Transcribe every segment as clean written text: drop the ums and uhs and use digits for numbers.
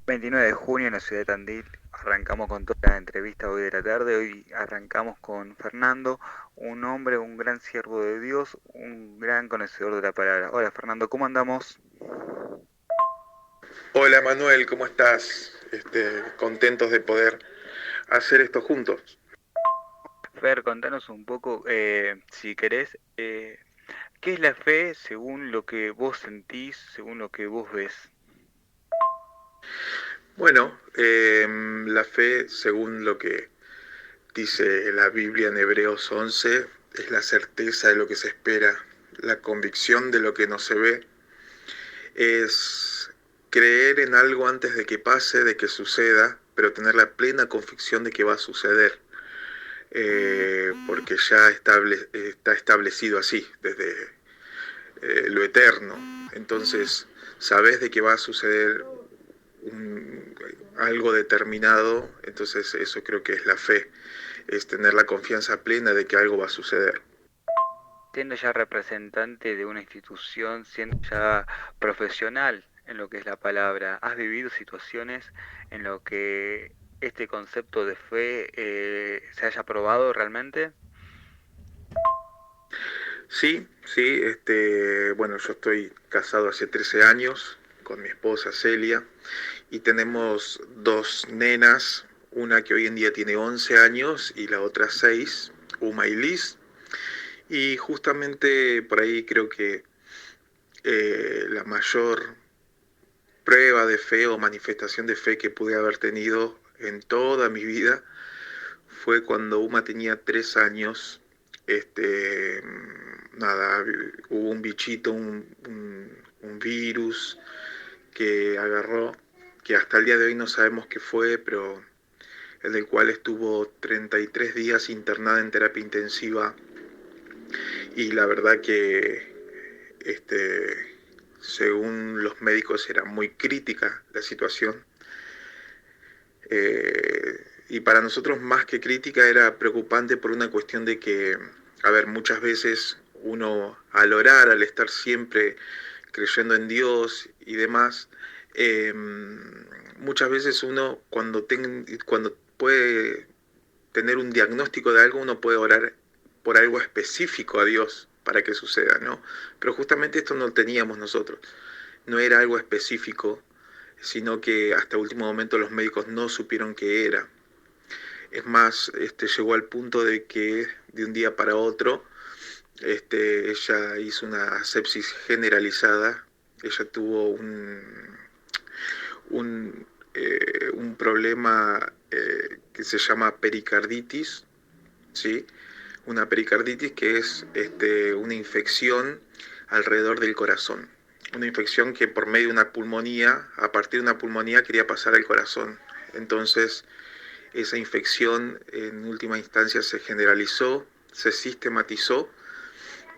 29 de junio en la ciudad de Tandil. Arrancamos con toda la entrevista hoy de la tarde. Hoy arrancamos con Fernando, un hombre, un gran siervo de Dios, un gran conocedor de la palabra. Hola Fernando, ¿cómo andamos? Hola Manuel, ¿cómo estás? Contentos de poder hacer esto juntos. Fer, contanos un poco, si querés, ¿qué es la fe según lo que vos sentís, según lo que vos ves? Bueno, la fe, según lo que dice la Biblia en Hebreos 11, es la certeza de lo que se espera, la convicción de lo que no se ve, es creer en algo antes de que pase, de que suceda, pero tener la plena convicción de que va a suceder, porque ya está establecido así desde lo eterno. Entonces, sabes de que va a suceder un, algo determinado, entonces eso creo que es la fe, es tener la confianza plena de que algo va a suceder. Siendo ya representante de una institución, siendo ya profesional en lo que es la palabra, ¿has vivido situaciones en lo que este concepto de fe se haya probado realmente? Sí, sí, bueno, yo estoy casado hace 13 años con mi esposa Celia y tenemos dos nenas, una que hoy en día tiene 11 años y la otra 6, Uma y Liz. Y justamente por ahí creo que la mayor prueba de fe o manifestación de fe que pude haber tenido en toda mi vida fue cuando Uma tenía 3 años. Nada, hubo un bichito, un virus que agarró, que hasta el día de hoy no sabemos qué fue, pero el del cual estuvo 33 días internada en terapia intensiva y la verdad que según los médicos era muy crítica la situación. Y para nosotros más que crítica era preocupante por una cuestión de que, a ver, muchas veces uno al orar, al estar siempre creyendo en Dios y demás, muchas veces uno cuando puede tener un diagnóstico de algo, uno puede orar por algo específico a Dios para que suceda, ¿no? Pero justamente esto no lo teníamos nosotros, no era algo específico, sino que hasta último momento los médicos no supieron qué era. Es más, llegó al punto de que de un día para otro, ella hizo una sepsis generalizada, ella tuvo un problema que se llama pericarditis, ¿sí? Una pericarditis que es una infección alrededor del corazón. Una infección que por medio de una pulmonía, a partir de una pulmonía quería pasar al corazón. Entonces, esa infección en última instancia se generalizó, se sistematizó,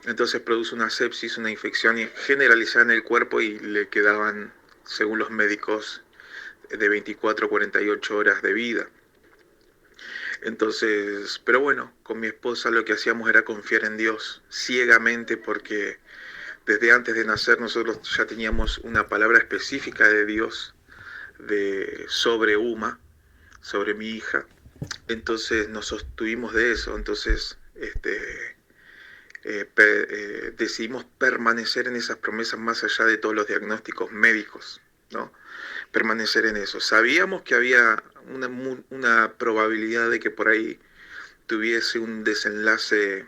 entonces produce una sepsis, una infección generalizada en el cuerpo y le quedaban, según los médicos, de 24 a 48 horas de vida. Entonces, pero bueno, con mi esposa lo que hacíamos era confiar en Dios ciegamente porque desde antes de nacer nosotros ya teníamos una palabra específica de Dios sobre Uma, sobre mi hija. Entonces nos sostuvimos de eso. Entonces, decidimos permanecer en esas promesas más allá de todos los diagnósticos médicos, ¿no? Permanecer en eso. Sabíamos que había una probabilidad de que por ahí tuviese un desenlace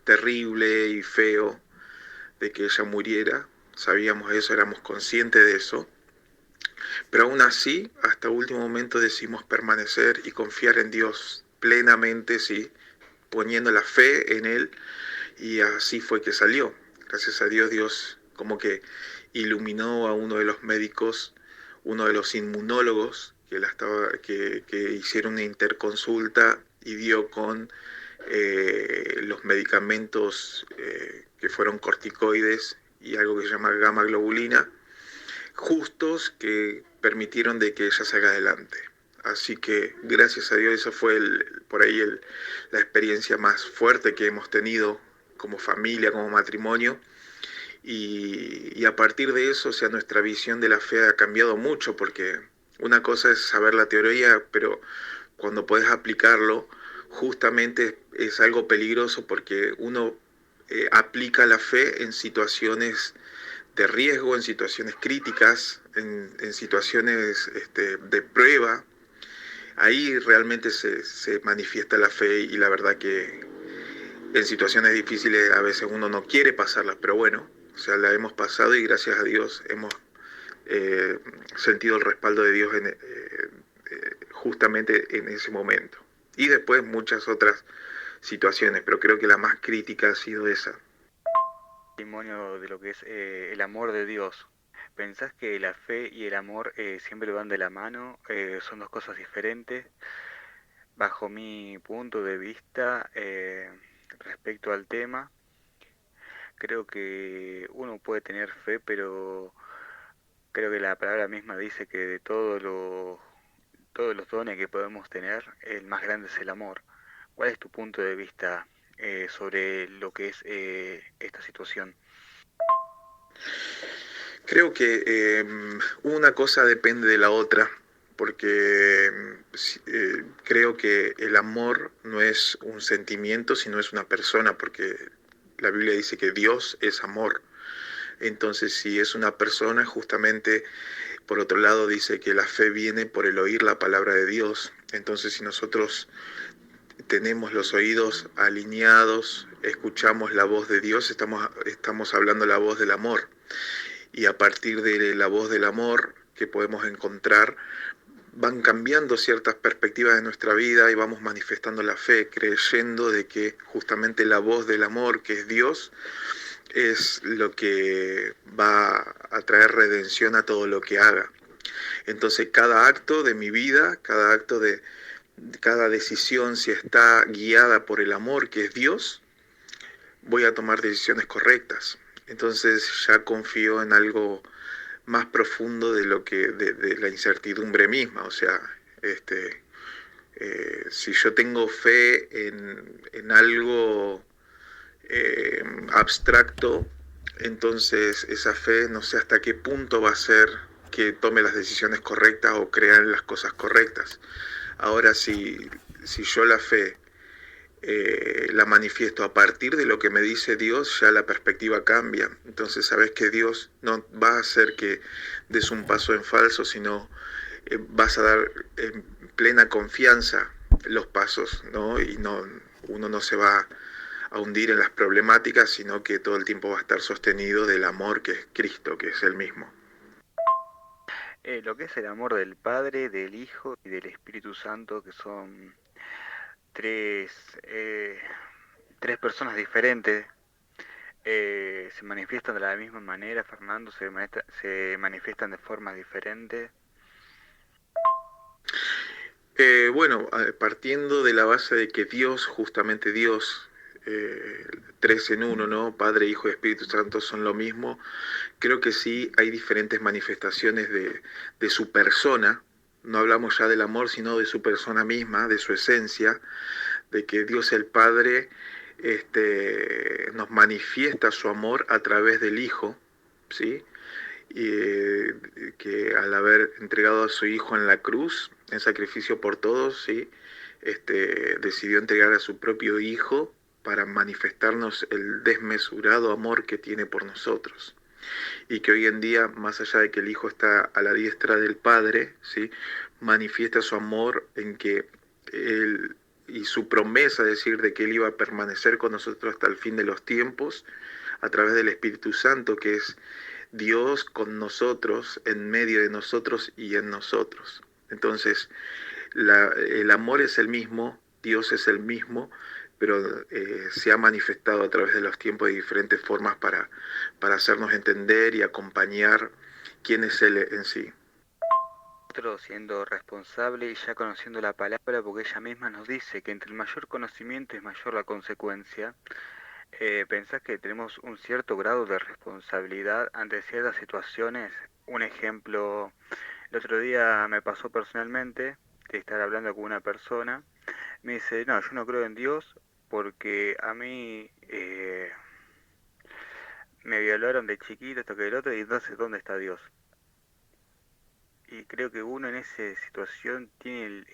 terrible y feo, de que ella muriera. Sabíamos eso, éramos conscientes de eso. Pero aún así, hasta último momento decidimos permanecer y confiar en Dios plenamente, sí, poniendo la fe en Él. Y así fue que salió. Gracias a Dios, Dios como que iluminó a uno de los médicos, uno de los inmunólogos que hicieron una interconsulta y dio con los medicamentos que fueron corticoides y algo que se llama gamma globulina, justos que permitieron de que ella salga adelante. Así que gracias a Dios esa fue por ahí la experiencia más fuerte que hemos tenido como familia, como matrimonio. Y a partir de eso, o sea, nuestra visión de la fe ha cambiado mucho porque Una cosa es saber la teoría, pero cuando puedes aplicarlo, justamente es algo peligroso porque uno aplica la fe en situaciones de riesgo, en situaciones críticas, en situaciones de prueba. Ahí realmente se manifiesta la fe y la verdad que en situaciones difíciles a veces uno no quiere pasarlas, pero bueno, o sea, la hemos pasado y gracias a Dios hemos eh, sentido el respaldo de Dios justamente en ese momento. Y después muchas otras situaciones, pero creo que la más crítica ha sido esa. Testimonio de lo que es el amor de Dios. ¿Pensás que la fe y el amor siempre van de la mano? ¿Son dos cosas diferentes? Bajo mi punto de vista, respecto al tema, creo que uno puede tener fe, pero creo que la palabra misma dice que de todos los dones que podemos tener, el más grande es el amor. ¿Cuál es tu punto de vista sobre lo que es esta situación? Creo que una cosa depende de la otra, porque creo que el amor no es un sentimiento, sino es una persona, porque la Biblia dice que Dios es amor. Entonces, si es una persona, justamente, por otro lado, dice que la fe viene por el oír la palabra de Dios. Entonces, si nosotros tenemos los oídos alineados, escuchamos la voz de Dios, estamos hablando la voz del amor. Y a partir de la voz del amor que podemos encontrar, van cambiando ciertas perspectivas de nuestra vida y vamos manifestando la fe, creyendo de que justamente la voz del amor, que es Dios, es lo que va a traer redención a todo lo que haga. Entonces cada acto de mi vida, cada acto de cada decisión, si está guiada por el amor que es Dios, voy a tomar decisiones correctas. Entonces ya confío en algo más profundo de lo que de la incertidumbre misma. O sea, si yo tengo fe en algo abstracto, entonces esa fe no sé hasta qué punto va a ser que tome las decisiones correctas o crear las cosas correctas. Ahora, si yo la fe la manifiesto a partir de lo que me dice Dios, ya la perspectiva cambia. Entonces sabes que Dios no va a hacer que des un paso en falso, sino vas a dar en plena confianza los pasos, ¿no? Y uno no se va a hundir en las problemáticas, sino que todo el tiempo va a estar sostenido del amor que es Cristo, que es el mismo. Lo que es el amor del Padre, del Hijo y del Espíritu Santo, que son tres, tres personas diferentes, se manifiestan de la misma manera, Fernando, se manifiestan de formas diferentes. Bueno, partiendo de la base de que Dios, justamente Dios, tres en uno, ¿no? Padre, Hijo y Espíritu Santo son lo mismo. Creo que sí hay diferentes manifestaciones de su persona. No hablamos ya del amor, sino de su persona misma, de su esencia, de que Dios el Padre nos manifiesta su amor a través del Hijo, ¿sí? Y que al haber entregado a su Hijo en la cruz, en sacrificio por todos, ¿sí? Decidió entregar a su propio Hijo para manifestarnos el desmesurado amor que tiene por nosotros. Y que hoy en día, más allá de que el Hijo está a la diestra del Padre, ¿sí? Manifiesta su amor en que Él y su promesa, es decir, de que Él iba a permanecer con nosotros hasta el fin de los tiempos, a través del Espíritu Santo, que es Dios con nosotros, en medio de nosotros y en nosotros. Entonces, el amor es el mismo, Dios es el mismo, pero se ha manifestado a través de los tiempos de diferentes formas para hacernos entender y acompañar quién es Él en sí. Nosotros siendo responsable y ya conociendo la palabra, porque ella misma nos dice que entre el mayor conocimiento es mayor la consecuencia. ¿Pensás que tenemos un cierto grado de responsabilidad ante ciertas situaciones? Un ejemplo, el otro día me pasó personalmente de estar hablando con una persona. Me dice, no, yo no creo en Dios porque a mí me violaron de chiquito, esto que el otro, y entonces, ¿dónde está Dios? y creo que uno en esa situación tiene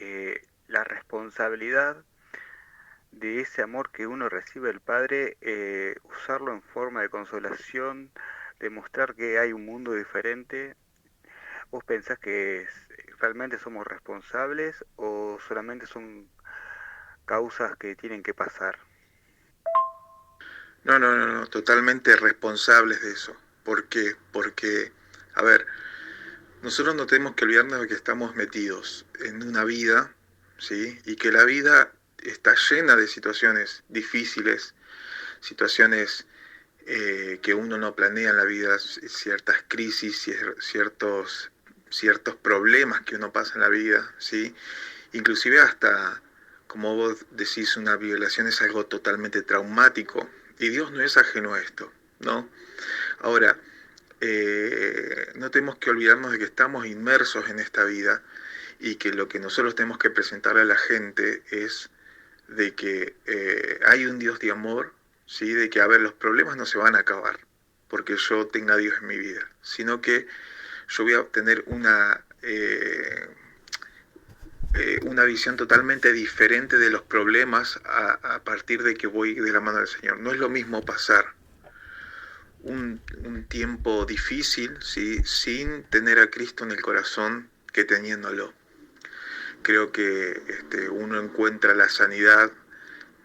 la responsabilidad de ese amor que uno recibe del Padre, usarlo en forma de consolación, demostrar que hay un mundo diferente. ¿Vos pensás que realmente somos responsables o solamente son causas que tienen que pasar? No, no, no, no, totalmente responsables de eso. ¿Por qué? Porque, a ver, nosotros no tenemos que olvidarnos de que estamos metidos en una vida, ¿sí? Y que la vida está llena de situaciones difíciles, situaciones que uno no planea en la vida, ciertas crisis, ciertos problemas que uno pasa en la vida, ¿sí? Inclusive hasta, como vos decís, una violación es algo totalmente traumático y Dios no es ajeno a esto, ¿no? Ahora, no tenemos que olvidarnos de que estamos inmersos en esta vida y que lo que nosotros tenemos que presentar a la gente es de que hay un Dios de amor, ¿sí? De que, a ver, los problemas no se van a acabar porque yo tenga a Dios en mi vida, sino que yo voy a obtener una visión totalmente diferente de los problemas a partir de que voy de la mano del Señor. No es lo mismo pasar un tiempo difícil, ¿sí? Sin tener a Cristo en el corazón que teniéndolo. Creo que uno encuentra la sanidad.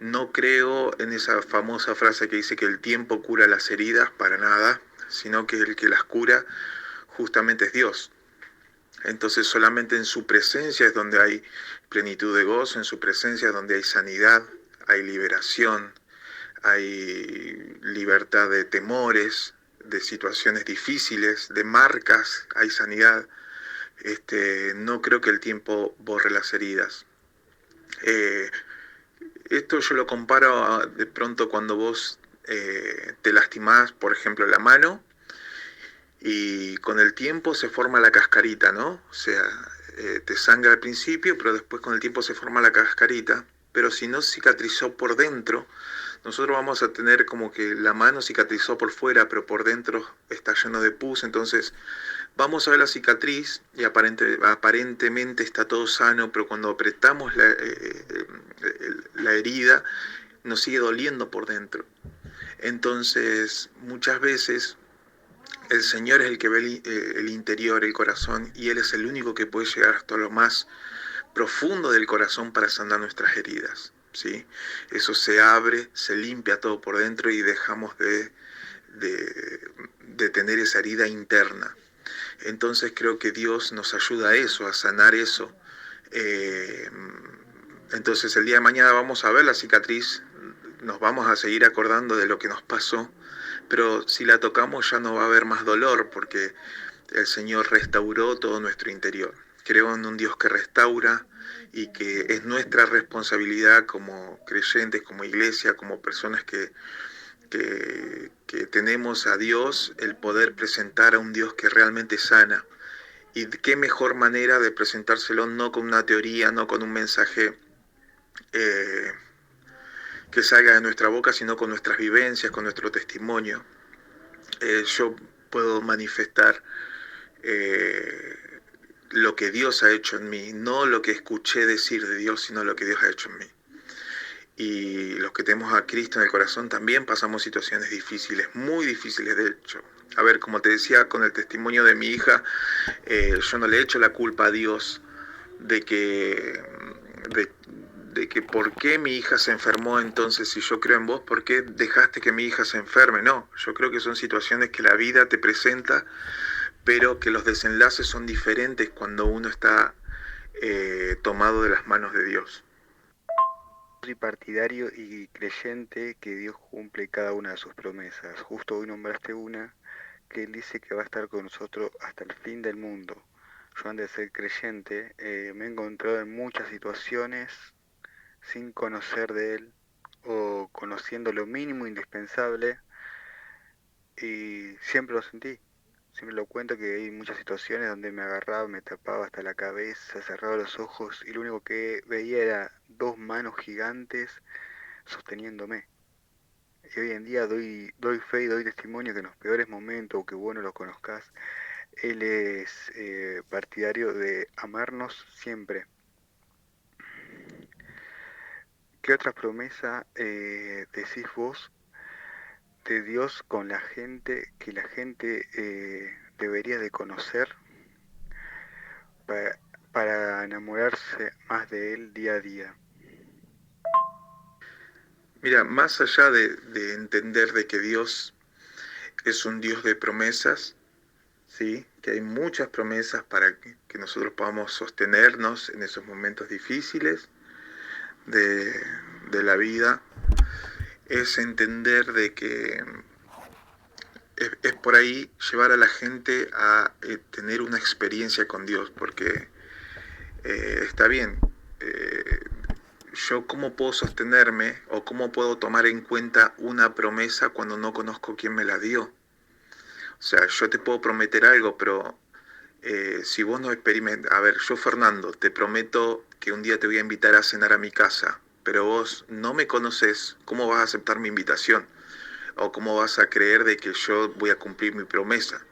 No creo en esa famosa frase que dice que el tiempo cura las heridas, para nada, sino que el que las cura justamente es Dios. Entonces solamente en su presencia es donde hay plenitud de gozo, en su presencia es donde hay sanidad, hay liberación, hay libertad de temores, de situaciones difíciles, de marcas, hay sanidad. No creo que el tiempo borre las heridas. Eh, Esto yo lo comparo de pronto cuando vos te lastimás, por ejemplo, la mano, y con el tiempo se forma la cascarita, ¿no? O sea, te sangra al principio, pero después con el tiempo se forma la cascarita. Pero si no cicatrizó por dentro, nosotros vamos a tener como que la mano cicatrizó por fuera, pero por dentro está lleno de pus. Entonces vamos a ver la cicatriz y aparentemente está todo sano, pero cuando apretamos la herida, nos sigue doliendo por dentro. Entonces, muchas veces el Señor es el que ve el interior, el corazón, y Él es el único que puede llegar hasta lo más profundo del corazón para sanar nuestras heridas, ¿sí? Eso se abre, se limpia todo por dentro y dejamos de tener esa herida interna. Entonces creo que Dios nos ayuda a eso, a sanar eso. Eh, entonces el día de mañana vamos a ver la cicatriz, nos vamos a seguir acordando de lo que nos pasó, pero si la tocamos ya no va a haber más dolor porque el Señor restauró todo nuestro interior. Creo en un Dios que restaura y que es nuestra responsabilidad como creyentes, como iglesia, como personas que tenemos a Dios, el poder presentar a un Dios que realmente sana. Y qué mejor manera de presentárselo no con una teoría, no con un mensaje eh, que salga de nuestra boca, sino con nuestras vivencias, con nuestro testimonio. Yo puedo manifestar lo que Dios ha hecho en mí, no lo que escuché decir de Dios, sino lo que Dios ha hecho en mí. Y los que tenemos a Cristo en el corazón también pasamos situaciones difíciles, muy difíciles de hecho. A ver, como te decía, con el testimonio de mi hija, yo no le echo la culpa a Dios de que, de, de que por qué mi hija se enfermó. Entonces, si yo creo en vos, ¿por qué dejaste que mi hija se enferme? No, yo creo que son situaciones que la vida te presenta, pero que los desenlaces son diferentes cuando uno está tomado de las manos de Dios. Soy partidario y creyente que Dios cumple cada una de sus promesas. Justo hoy nombraste una que Él dice que va a estar con nosotros hasta el fin del mundo. Yo antes de ser creyente me he encontrado en muchas situaciones sin conocer de Él o conociendo lo mínimo indispensable y siempre lo sentí. Siempre lo cuento que hay muchas situaciones donde me agarraba, me tapaba hasta la cabeza, cerraba los ojos y lo único que veía era dos manos gigantes sosteniéndome. Y hoy en día doy fe y doy testimonio que en los peores momentos, o que vos no los conozcas, Él es partidario de amarnos siempre. ¿Qué otra promesa decís vos de Dios con la gente que la gente debería de conocer pa- para enamorarse más de Él día a día? Mira, más allá de entender de que Dios es un Dios de promesas, ¿sí? Que hay muchas promesas para que nosotros podamos sostenernos en esos momentos difíciles de, de la vida, es entender de que es por ahí llevar a la gente a tener una experiencia con Dios, porque está bien, eh, yo cómo puedo sostenerme o cómo puedo tomar en cuenta una promesa cuando no conozco quién me la dio. O sea, yo te puedo prometer algo, pero si vos no experimentas, a ver, yo Fernando, te prometo que un día te voy a invitar a cenar a mi casa, pero vos no me conoces, ¿cómo vas a aceptar mi invitación? ¿O cómo vas a creer de que yo voy a cumplir mi promesa?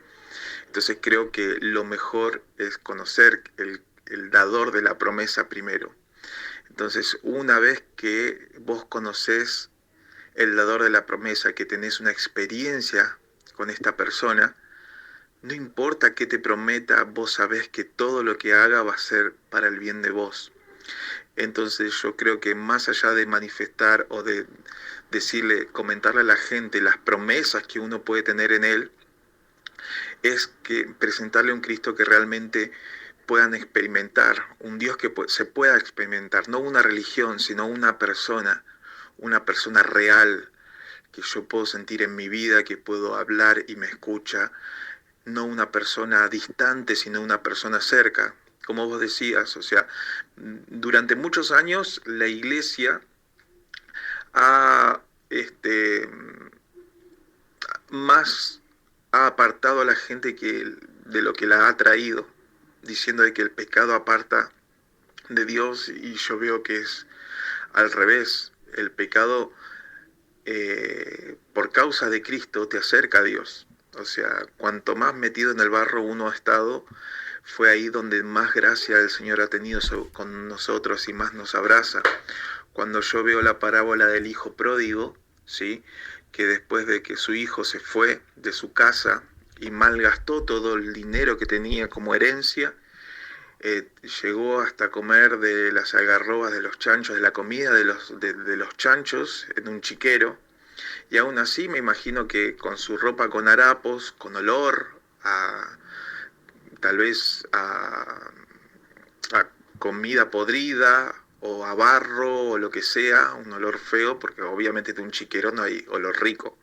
Entonces creo que lo mejor es conocer el dador de la promesa primero. Entonces, una vez que vos conocés el dador de la promesa, que tenés una experiencia con esta persona, no importa qué te prometa, vos sabés que todo lo que haga va a ser para el bien de vos. Entonces yo creo que más allá de manifestar o de decirle, comentarle a la gente las promesas que uno puede tener en él, es que presentarle un Cristo que realmente puedan experimentar, un Dios que se pueda experimentar, no una religión, sino una persona real, que yo puedo sentir en mi vida, que puedo hablar y me escucha, no una persona distante, sino una persona cerca. Como vos decías, o sea, durante muchos años la iglesia ha, más ha apartado a la gente de lo que la ha traído, diciendo de que el pecado aparta de Dios, y yo veo que es al revés. El pecado, por causa de Cristo, te acerca a Dios. O sea, cuanto más metido en el barro uno ha estado, fue ahí donde más gracia el Señor ha tenido con nosotros y más nos abraza. Cuando yo veo la parábola del hijo pródigo, ¿sí? Que después de que su hijo se fue de su casa y malgastó todo el dinero que tenía como herencia, llegó hasta comer de las algarrobas de los chanchos, de la comida de los chanchos en un chiquero, y aún así me imagino que con su ropa con harapos, con olor a tal vez a comida podrida o a barro o lo que sea, un olor feo, porque obviamente de un chiquero no hay olor rico.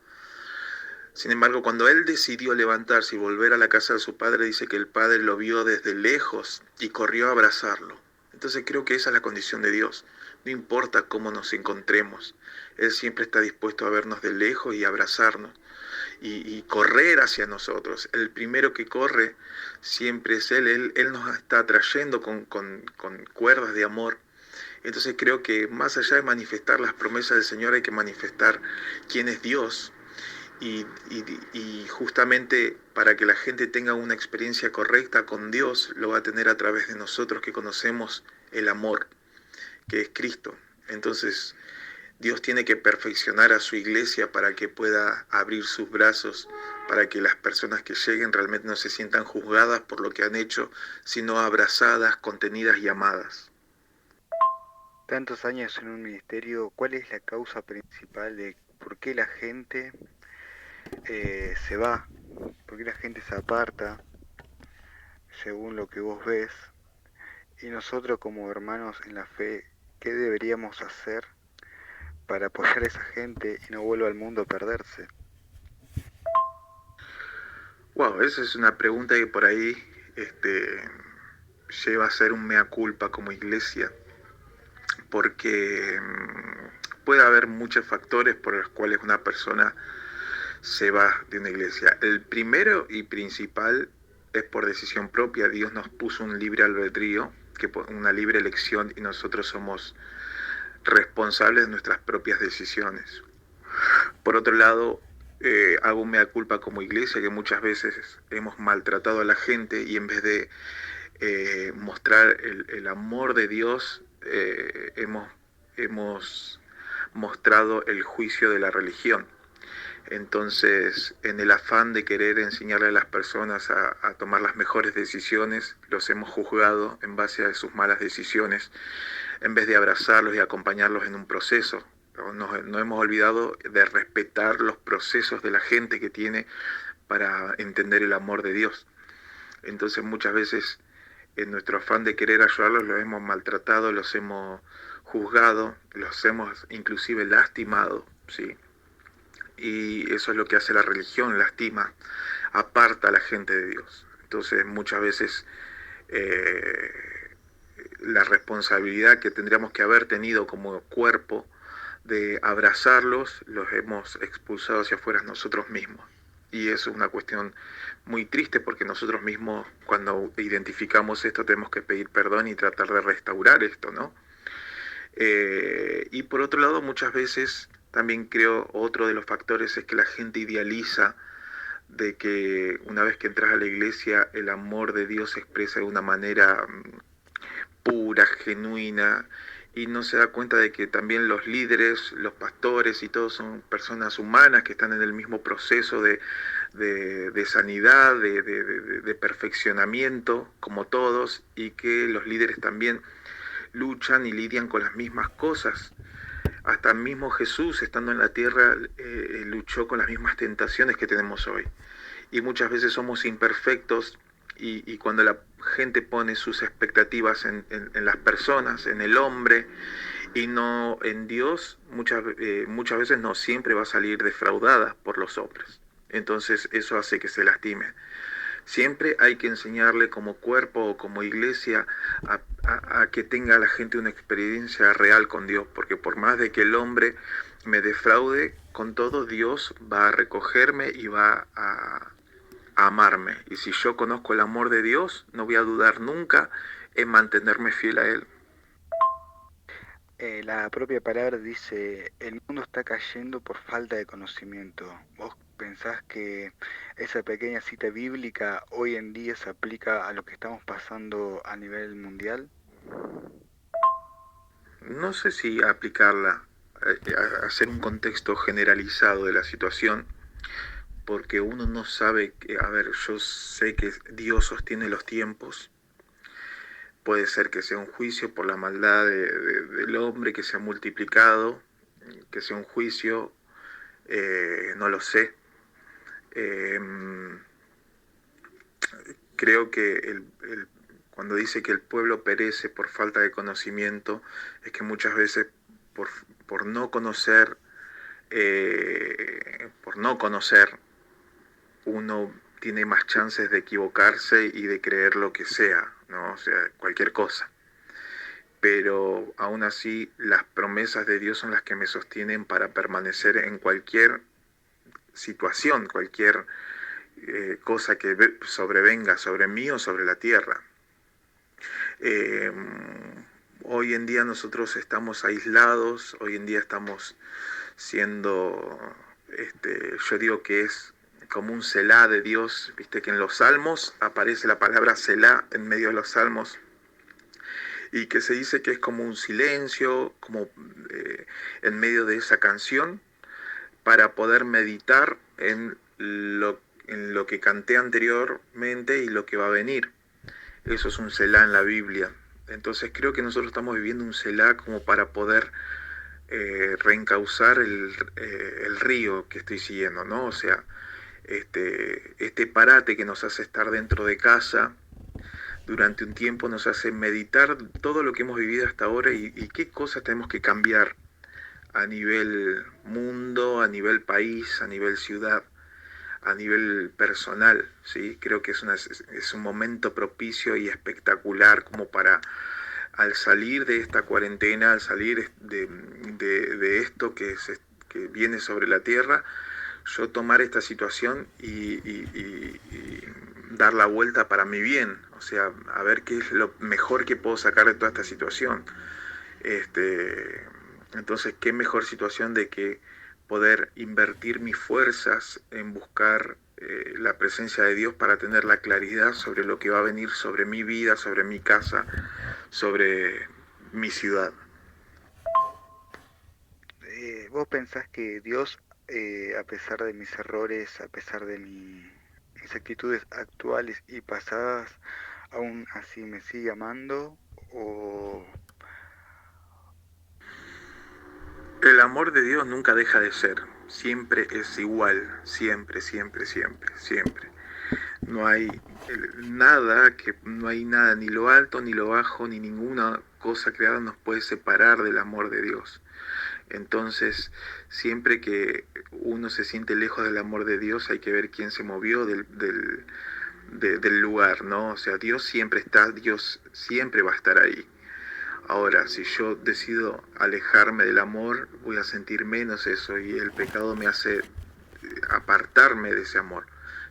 Sin embargo, cuando él decidió levantarse y volver a la casa de su padre, dice que el padre lo vio desde lejos y corrió a abrazarlo. Entonces creo que esa es la condición de Dios. No importa cómo nos encontremos, Él siempre está dispuesto a vernos de lejos y abrazarnos y correr hacia nosotros. El primero que corre siempre es Él nos está atrayendo con cuerdas de amor. Entonces creo que más allá de manifestar las promesas del Señor, hay que manifestar quién es Dios. Y justamente para que la gente tenga una experiencia correcta con Dios, lo va a tener a través de nosotros que conocemos el amor, que es Cristo. Entonces, Dios tiene que perfeccionar a su iglesia para que pueda abrir sus brazos, para que las personas que lleguen realmente no se sientan juzgadas por lo que han hecho, sino abrazadas, contenidas y amadas. Tantos años en un ministerio, ¿cuál es la causa principal de por qué la gente se va? ¿Por qué la gente se aparta según lo que vos ves? Y nosotros como hermanos en la fe, ¿qué deberíamos hacer para apoyar a esa gente y no vuelva al mundo a perderse? Wow, esa es una pregunta que por ahí lleva a ser un mea culpa como iglesia, porque puede haber muchos factores por los cuales una persona se va de una iglesia. El primero y principal es por decisión propia. Dios nos puso un libre albedrío, una libre elección, y nosotros somos responsables de nuestras propias decisiones. Por otro lado, hago un mea culpa como iglesia, que muchas veces hemos maltratado a la gente y en vez de mostrar el amor de Dios, hemos mostrado el juicio de la religión. Entonces, en el afán de querer enseñarle a las personas a tomar las mejores decisiones, los hemos juzgado en base a sus malas decisiones, en vez de abrazarlos y acompañarlos en un proceso. No hemos olvidado de respetar los procesos de la gente que tiene para entender el amor de Dios. Entonces, muchas veces, en nuestro afán de querer ayudarlos, los hemos maltratado, los hemos juzgado, los hemos inclusive lastimado, ¿sí? Y eso es lo que hace la religión, lastima, aparta a la gente de Dios. Entonces muchas veces la responsabilidad que tendríamos que haber tenido como cuerpo de abrazarlos, los hemos expulsado hacia afuera nosotros mismos. Y eso es una cuestión muy triste porque nosotros mismos cuando identificamos esto tenemos que pedir perdón y tratar de restaurar esto, ¿no? Y por otro lado, muchas veces también creo otro de los factores es que la gente idealiza de que una vez que entras a la iglesia el amor de Dios se expresa de una manera pura, genuina, y no se da cuenta de que también los líderes, los pastores y todos son personas humanas que están en el mismo proceso de sanidad, de perfeccionamiento, como todos, y que los líderes también luchan y lidian con las mismas cosas. Hasta mismo Jesús, estando en la tierra, luchó con las mismas tentaciones que tenemos hoy. Y muchas veces somos imperfectos y cuando la gente pone sus expectativas en las personas, en el hombre y no en Dios, muchas veces no siempre va a salir defraudada por los hombres. Entonces eso hace que se lastime. Siempre hay que enseñarle como cuerpo o como iglesia a que tenga la gente una experiencia real con Dios, porque por más de que el hombre me defraude, con todo Dios va a recogerme y va a amarme. Y si yo conozco el amor de Dios, no voy a dudar nunca en mantenerme fiel a Él. La propia palabra dice, el mundo está cayendo por falta de conocimiento. ¿Vos pensás que esa pequeña cita bíblica hoy en día se aplica a lo que estamos pasando a nivel mundial? No sé si aplicarla, hacer un contexto generalizado de la situación, porque uno no sabe, a ver, yo sé que Dios sostiene los tiempos, puede ser que sea un juicio por la maldad del hombre que se ha multiplicado, que sea un juicio, no lo sé. Eh, Creo que cuando dice que el pueblo perece por falta de conocimiento, es que muchas veces por, por no conocer, por no conocer, uno tiene más chances de equivocarse y de creer lo que sea, ¿no? O sea, cualquier cosa. Pero aún así, las promesas de Dios son las que me sostienen para permanecer en cualquier situación, cualquier cosa que sobrevenga sobre mí o sobre la tierra. Eh, Hoy en día nosotros estamos aislados, hoy en día estamos siendo, yo digo que es como un Selah de Dios, viste que en los salmos aparece la palabra Selah en medio de los salmos y que se dice que es como un silencio, como en medio de esa canción, para poder meditar en lo que canté anteriormente y lo que va a venir. Eso es un Selah en la Biblia. Entonces creo que nosotros estamos viviendo un Selah como para poder reencauzar el río que estoy siguiendo, ¿no? O sea, este parate que nos hace estar dentro de casa durante un tiempo nos hace meditar todo lo que hemos vivido hasta ahora y qué cosas tenemos que cambiar a nivel mundo, a nivel país, a nivel ciudad, a nivel personal, ¿sí? Creo que es un momento propicio y espectacular como para, al salir de esta cuarentena, al salir de esto que viene sobre la tierra, yo tomar esta situación y dar la vuelta para mi bien, o sea, a ver qué es lo mejor que puedo sacar de toda esta situación. Entonces, qué mejor situación de que poder invertir mis fuerzas en buscar la presencia de Dios para tener la claridad sobre lo que va a venir sobre mi vida, sobre mi casa, sobre mi ciudad. ¿Vos pensás que Dios, a pesar de mis errores, a pesar de mis actitudes actuales y pasadas, aún así me sigue amando? ¿O El amor de Dios nunca deja de ser, siempre es igual, siempre, siempre, siempre, siempre. No hay no hay nada, ni lo alto, ni lo bajo, ni ninguna cosa creada nos puede separar del amor de Dios. Entonces, siempre que uno se siente lejos del amor de Dios, hay que ver quién se movió del lugar, ¿no? O sea, Dios siempre está, Dios siempre va a estar ahí. Ahora, si yo decido alejarme del amor, voy a sentir menos eso y el pecado me hace apartarme de ese amor.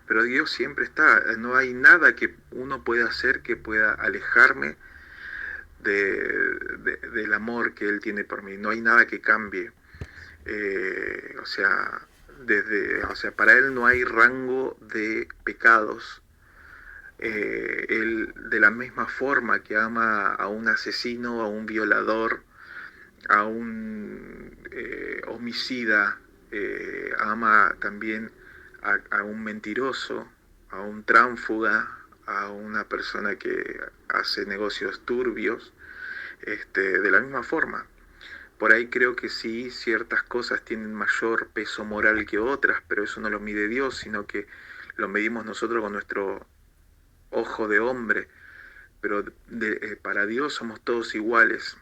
Pero Dios siempre está, no hay nada que uno pueda hacer que pueda alejarme del amor que Él tiene por mí. No hay nada que cambie. O sea, para Él no hay rango de pecados. Él, de la misma forma que ama a un asesino, a un violador, a un homicida, ama también a un mentiroso, a un tránfuga, a una persona que hace negocios turbios, de la misma forma. Por ahí creo que sí, ciertas cosas tienen mayor peso moral que otras, pero eso no lo mide Dios, sino que lo medimos nosotros con nuestro ojo de hombre. Pero para Dios somos todos iguales.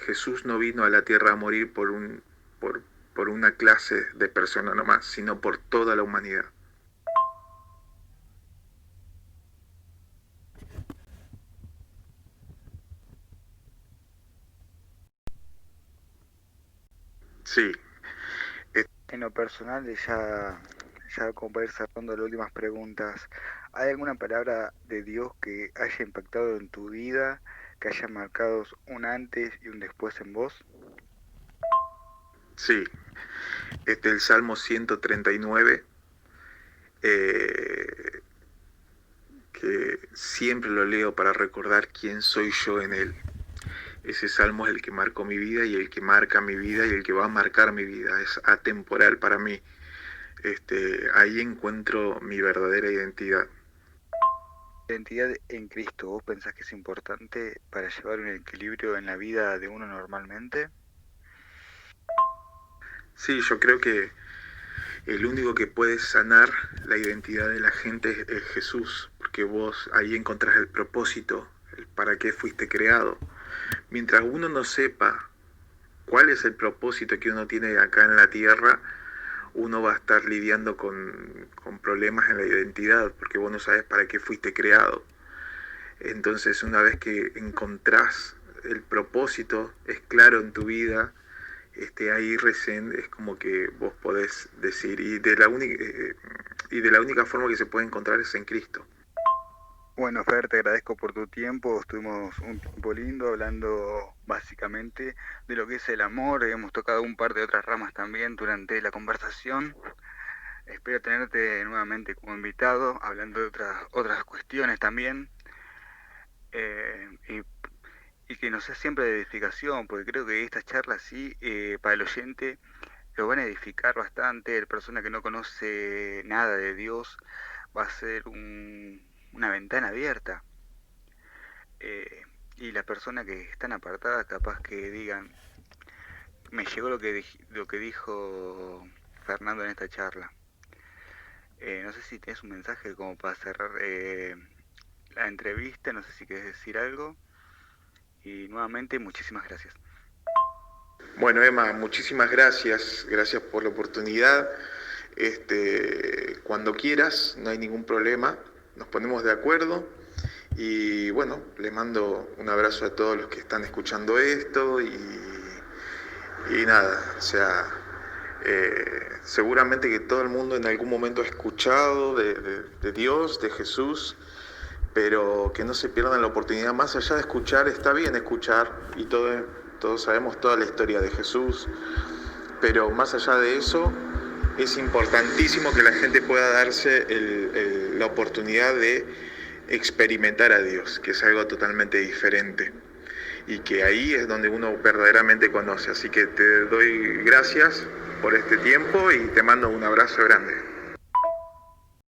Jesús no vino a la tierra a morir por una clase de persona nomás, sino por toda la humanidad. Sí, en lo personal, ya como para ir cerrando las últimas preguntas, ¿hay alguna palabra de Dios que haya impactado en tu vida, que haya marcado un antes y un después en vos? sí. El Salmo 139, eh, que siempre lo leo para recordar quién soy yo en él. Ese salmo es el que marcó mi vida y el que marca mi vida y el que va a marcar mi vida. Es atemporal para mí. Ahí encuentro mi verdadera identidad. Identidad en Cristo, ¿vos pensás que es importante para llevar un equilibrio en la vida de uno normalmente? Sí, yo creo que el único que puede sanar la identidad de la gente es Jesús, porque vos ahí encontrás el propósito, el para qué fuiste creado. Mientras uno no sepa cuál es el propósito que uno tiene acá en la tierra, uno va a estar lidiando con problemas en la identidad, porque vos no sabes para qué fuiste creado. Entonces, una vez que encontrás el propósito, es claro en tu vida, ahí recién es como que vos podés decir, y de la única forma que se puede encontrar es en Cristo. Bueno, Fer, te agradezco por tu tiempo. Estuvimos un tiempo lindo hablando básicamente de lo que es el amor. Hemos tocado un par de otras ramas también durante la conversación. Espero tenerte nuevamente como invitado, hablando de otras cuestiones también. eh, y, y que nos sea siempre de edificación, porque creo que estas charlas sí, para el oyente, lo van a edificar bastante. La persona que no conoce nada de Dios va a ser una ventana abierta. eh, y las personas que están apartadas capaz que digan, me llegó lo que dijo Fernando en esta charla. No sé si tienes un mensaje como para cerrar la entrevista, no sé si quieres decir algo. Y nuevamente, muchísimas gracias. Bueno, Emma, muchísimas gracias, gracias por la oportunidad. Cuando quieras, no hay ningún problema, nos ponemos de acuerdo y bueno, les mando un abrazo a todos los que están escuchando esto y nada, o sea, seguramente que todo el mundo en algún momento ha escuchado de Dios, de Jesús, pero que no se pierdan la oportunidad. Más allá de escuchar, está bien escuchar y todos sabemos toda la historia de Jesús, Pero más allá de eso, es importantísimo que la gente pueda darse la oportunidad de experimentar a Dios, que es algo totalmente diferente. Y que ahí es donde uno verdaderamente conoce. Así que te doy gracias por este tiempo y te mando un abrazo grande.